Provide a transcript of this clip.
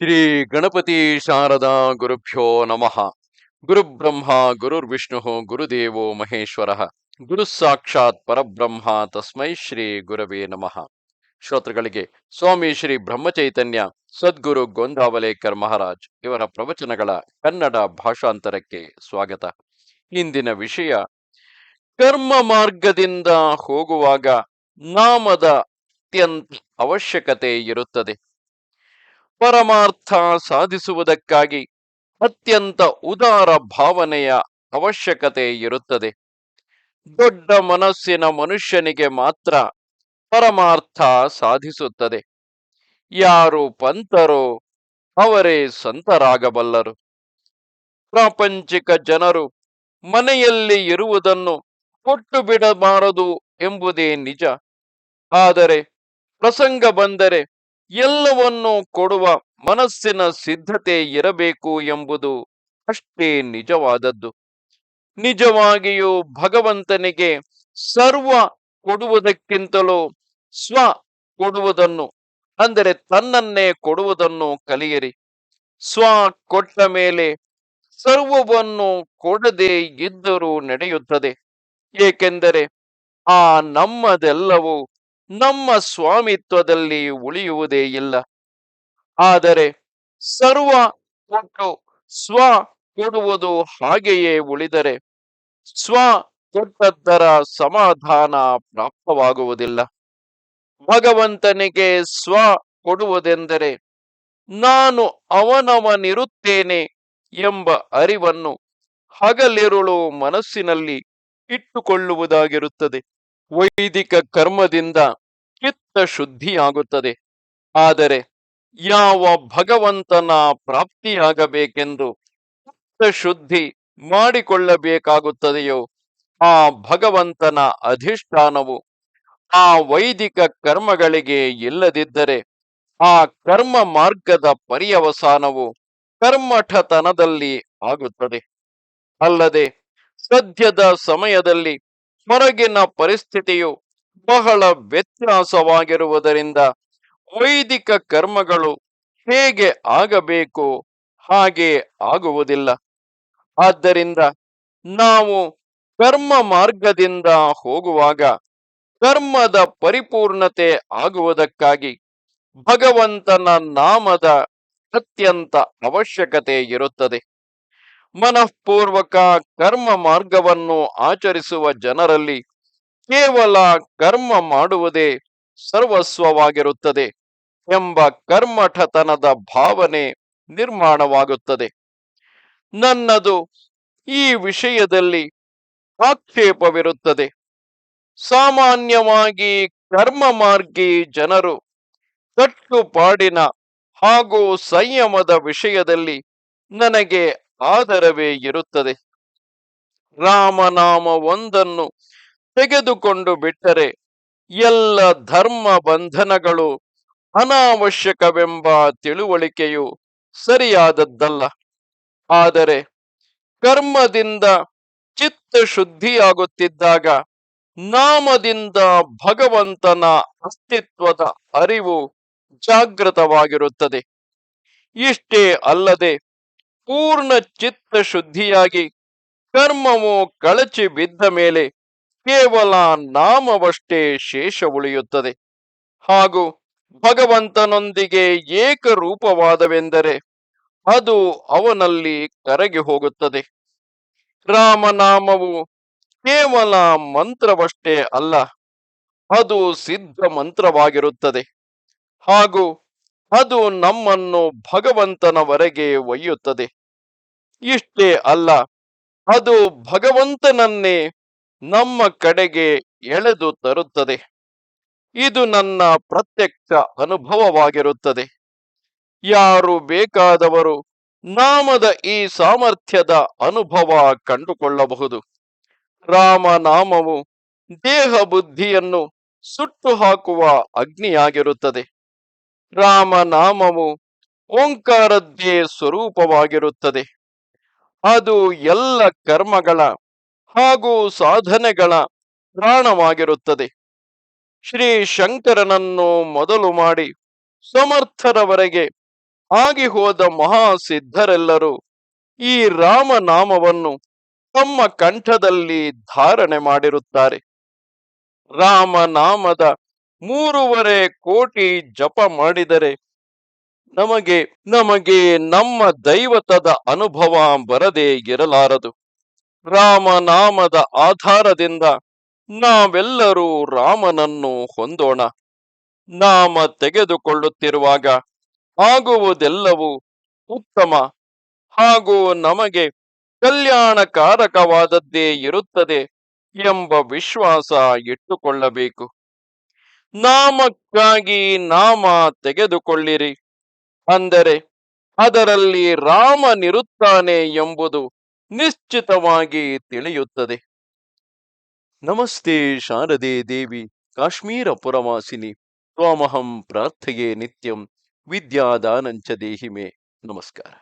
ಶ್ರೀ ಗಣಪತಿ ಶಾರದಾ ಗುರುಭ್ಯೋ ನಮಃ. ಗುರುಬ್ರಹ್ಮ ಗುರುರ್ವಿಷ್ಣು ಗುರುದೇವೋ ಮಹೇಶ್ವರ. ಗುರು ಸಾಕ್ಷಾತ್ ಪರಬ್ರಹ್ಮ ತಸ್ಮೈ ಶ್ರೀ ಗುರವೇ ನಮಃ. ಶ್ರೋತೃಗಳಿಗೆ ಸ್ವಾಮಿ ಶ್ರೀ ಬ್ರಹ್ಮಚೈತನ್ಯ ಸದ್ಗುರು ಗೋಂದಾವಲೇಕರ್ ಮಹಾರಾಜ್ ಇವರ ಪ್ರವಚನಗಳ ಕನ್ನಡ ಭಾಷಾಂತರಕ್ಕೆ ಸ್ವಾಗತ. ಇಂದಿನ ವಿಷಯ, ಕರ್ಮ ಮಾರ್ಗದಿಂದ ಹೋಗುವಾಗ ನಾಮದ ಅತ್ಯಂತ ಅವಶ್ಯಕತೆ ಇರುತ್ತದೆ. ಪರಮಾರ್ಥ ಸಾಧಿಸುವುದಕ್ಕಾಗಿ ಅತ್ಯಂತ ಉದಾರ ಭಾವನೆಯ ಅವಶ್ಯಕತೆ ಇರುತ್ತದೆ. ದೊಡ್ಡ ಮನಸ್ಸಿನ ಮನುಷ್ಯನಿಗೆ ಮಾತ್ರ ಪರಮಾರ್ಥ ಸಾಧಿಸುತ್ತದೆ. ಯಾರು ಪಂಥರೋ ಅವರೇ ಸಂತರಾಗಬಲ್ಲರು. ಪ್ರಾಪಂಚಿಕ ಜನರು ಮನೆಯಲ್ಲಿ ಇರುವುದನ್ನು ಕೊಟ್ಟು ಬಿಡಬಾರದು ಎಂಬುದೇ ನಿಜ. ಆದರೆ ಪ್ರಸಂಗ ಬಂದರೆ ಎಲ್ಲವನ್ನೂ ಕೊಡುವ ಮನಸ್ಸಿನ ಸಿದ್ಧತೆ ಇರಬೇಕು ಎಂಬುದು ಅಷ್ಟೇ ನಿಜವಾದದ್ದು. ನಿಜವಾಗಿಯೂ ಭಗವಂತನಿಗೆ ಸರ್ವ ಕೊಡುವುದಕ್ಕಿಂತಲೂ ಸ್ವ ಕೊಡುವುದನ್ನು, ಅಂದರೆ ತನ್ನನ್ನೇ ಕೊಡುವುದನ್ನು ಕಲಿಯಿರಿ. ಸ್ವ ಕೊಟ್ಟ ಮೇಲೆ ಸರ್ವವನ್ನು ಕೊಡದೆ ಇದ್ದರೂ ನಡೆಯುತ್ತದೆ. ಏಕೆಂದರೆ ಆ ನಮ್ಮದೆಲ್ಲವೂ ನಮ್ಮ ಸ್ವಾಮಿತ್ವದಲ್ಲಿ ಉಳಿಯುವುದೇ ಇಲ್ಲ. ಆದರೆ ಸರ್ವ ಕೊಟ್ಟು ಸ್ವ ಕೊಡುವುದು ಹಾಗೆಯೇ ಉಳಿದರೆ ಸ್ವ ಕೊಟ್ಟದ್ದರ ಸಮಾಧಾನ ಪ್ರಾಪ್ತವಾಗುವುದಿಲ್ಲ. ಭಗವಂತನಿಗೆ ಸ್ವ ಕೊಡುವುದೆಂದರೆ ನಾನು ಅವನವನಿರುತ್ತೇನೆ ಎಂಬ ಅರಿವನ್ನು ಹಗಲಿರುಳು ಮನಸ್ಸಿನಲ್ಲಿ ಇಟ್ಟುಕೊಳ್ಳುವುದಾಗಿರುತ್ತದೆ. ವೈದಿಕ ಕರ್ಮದಿಂದ ಚಿತ್ತ ಶುದ್ಧಿಯಾಗುತ್ತದೆ. ಆದರೆ ಯಾವ ಭಗವಂತನ ಪ್ರಾಪ್ತಿಯಾಗಬೇಕೆಂದು ಚಿತ್ತ ಶುದ್ಧಿ ಮಾಡಿಕೊಳ್ಳಬೇಕಾಗುತ್ತದೆಯೋ ಆ ಭಗವಂತನ ಅಧಿಷ್ಠಾನವು ಆ ವೈದಿಕ ಕರ್ಮಗಳಿಗೆ ಇಲ್ಲದಿದ್ದರೆ ಆ ಕರ್ಮ ಮಾರ್ಗದ ಪರ್ಯವಸಾನವು ಕರ್ಮಠತನದಲ್ಲಿ ಆಗುತ್ತದೆ. ಅಲ್ಲದೆ ಸದ್ಯದ ಸಮಯದಲ್ಲಿ ಹೊರಗಿನ ಪರಿಸ್ಥಿತಿಯು ಬಹಳ ವ್ಯತ್ಯಾಸವಾಗಿರುವುದರಿಂದ ವೈದಿಕ ಕರ್ಮಗಳು ಹೇಗೆ ಆಗಬೇಕು ಹಾಗೆ ಆಗುವುದಿಲ್ಲ. ಆದ್ದರಿಂದ ನಾವು ಕರ್ಮ ಮಾರ್ಗದಿಂದ ಹೋಗುವಾಗ ಕರ್ಮದ ಪರಿಪೂರ್ಣತೆ ಆಗುವುದಕ್ಕಾಗಿ ಭಗವಂತನ ನಾಮದ ಅತ್ಯಂತ ಅವಶ್ಯಕತೆ ಇರುತ್ತದೆ. ಮನಃಪೂರ್ವಕ ಕರ್ಮ ಮಾರ್ಗವನ್ನು ಆಚರಿಸುವ ಜನರಲ್ಲಿ ಕೇವಲ ಕರ್ಮ ಮಾಡುವುದೇ ಸರ್ವಸ್ವವಾಗಿರುತ್ತದೆ ಎಂಬ ಕರ್ಮಠತನದ ಭಾವನೆ ನಿರ್ಮಾಣವಾಗುತ್ತದೆ. ನನ್ನದು ಈ ವಿಷಯದಲ್ಲಿ ಆಕ್ಷೇಪವಿರುತ್ತದೆ. ಸಾಮಾನ್ಯವಾಗಿ ಕರ್ಮ ಮಾರ್ಗಿ ಜನರು ಕಟ್ಟುಪಾಡಿನ ಹಾಗೂ ಸಂಯಮದ ವಿಷಯದಲ್ಲಿ ನನಗೆ ಆದರವೇ ಇರುತ್ತದೆ. ರಾಮನಾಮ ಒಂದನ್ನು ತೆಗೆದುಕೊಂಡು ಬಿಟ್ಟರೆ ಎಲ್ಲ ಧರ್ಮ ಬಂಧನಗಳು ಅನಾವಶ್ಯಕವೆಂಬ ತಿಳುವಳಿಕೆಯು ಸರಿಯಾದದ್ದಲ್ಲ. ಆದರೆ ಕರ್ಮದಿಂದ ಚಿತ್ತ ಶುದ್ಧಿಯಾಗುತ್ತಿದ್ದಾಗ ನಾಮದಿಂದ ಭಗವಂತನ ಅಸ್ತಿತ್ವದ ಅರಿವು ಜಾಗೃತವಾಗಿರುತ್ತದೆ. ಇಷ್ಟೇ ಅಲ್ಲದೆ ಪೂರ್ಣ ಚಿತ್ತ ಶುದ್ಧಿಯಾಗಿ ಕರ್ಮವು ಕಳಚಿ ಬಿದ್ದ ಮೇಲೆ ಕೇವಲ ನಾಮವಷ್ಟೇ ಶೇಷ ಉಳಿಯುತ್ತದೆ. ಹಾಗೂ ಭಗವಂತನೊಂದಿಗೆ ಏಕರೂಪವಾದವೆಂದರೆ ಅದು ಅವನಲ್ಲಿ ಕರಗಿ ಹೋಗುತ್ತದೆ. ರಾಮನಾಮವು ಕೇವಲ ಮಂತ್ರವಷ್ಟೇ ಅಲ್ಲ, ಅದು ಸಿದ್ಧ ಮಂತ್ರವಾಗಿರುತ್ತದೆ. ಹಾಗೂ ಅದು ನಮ್ಮನ್ನು ಭಗವಂತನವರೆಗೆ ಒಯ್ಯುತ್ತದೆ. ಇಷ್ಟೇ ಅಲ್ಲ, ಅದು ಭಗವಂತನನ್ನೇ ನಮ್ಮ ಕಡೆಗೆ ಎಳೆದು ತರುತ್ತದೆ. ಇದು ನನ್ನ ಪ್ರತ್ಯಕ್ಷ ಅನುಭವವಾಗಿರುತ್ತದೆ. ಯಾರು ಬೇಕಾದವರು ನಾಮದ ಈ ಸಾಮರ್ಥ್ಯದ ಅನುಭವ ಕಂಡುಕೊಳ್ಳಬಹುದು. ರಾಮನಾಮವು ದೇಹ ಬುದ್ಧಿಯನ್ನು ಸುಟ್ಟು ಹಾಕುವ ಅಗ್ನಿಯಾಗಿರುತ್ತದೆ. ರಾಮನಾಮವು ಓಂಕಾರದ್ದೇ ಸ್ವರೂಪವಾಗಿರುತ್ತದೆ. ಅದು ಎಲ್ಲ ಕರ್ಮಗಳ ಹಾಗೂ ಸಾಧನೆಗಳ ಪ್ರಾಣವಾಗಿರುತ್ತದೆ. ಶ್ರೀ ಶಂಕರನನ್ನು ಮೊದಲು ಮಾಡಿ ಸಮರ್ಥರವರೆಗೆ ಆಗಿ ಹೋದ ಮಹಾಸಿದ್ಧರೆಲ್ಲರೂ ಈ ರಾಮನಾಮವನ್ನು ತಮ್ಮ ಕಂಠದಲ್ಲಿ ಧಾರಣೆ ಮಾಡಿರುತ್ತಾರೆ. ರಾಮನಾಮದ 3.5 ಕೋಟಿ ಜಪ ಮಾಡಿದರೆ ನಮಗೆ ನಮಗೆ ನಮ್ಮ ದೈವತದ ಅನುಭವ ಬರದೇ ಇರಲಾರದು. ರಾಮನಾಮದ ಆಧಾರದಿಂದ ನಾವೆಲ್ಲರೂ ರಾಮನನ್ನು ಹೊಂದೋಣ. ನಾಮ ತೆಗೆದುಕೊಳ್ಳುತ್ತಿರುವಾಗ ಆಗುವುದೆಲ್ಲವೂ ಉತ್ತಮ ಹಾಗೂ ನಮಗೆ ಕಲ್ಯಾಣಕಾರಕವಾದದ್ದೇ ಇರುತ್ತದೆ ಎಂಬ ವಿಶ್ವಾಸ ಇಟ್ಟುಕೊಳ್ಳಬೇಕು. ನಾಮಕ್ಕಾಗಿ ನಾಮ ತೆಗೆದುಕೊಳ್ಳಿರಿ, ಅಂದರೆ ಅದರಲ್ಲಿ ರಾಮನಿರುತ್ತಾನೆ ಎಂಬುದು ನಿಶ್ಚಿತವಾಗಿ ತಿಳಿಯುತ್ತದೆ. ನಮಸ್ತೆ ಶಾರದೆ ದೇವಿ ಕಾಶ್ಮೀರ ಪುರವಾಸಿನಿ ತ್ವಾಮಹಂ ಪ್ರಾರ್ಥೆಯೇ ನಿತ್ಯಂ ವಿದ್ಯಾದಾನಂಚ ದೇಹಿ ಮೇ. ನಮಸ್ಕಾರ.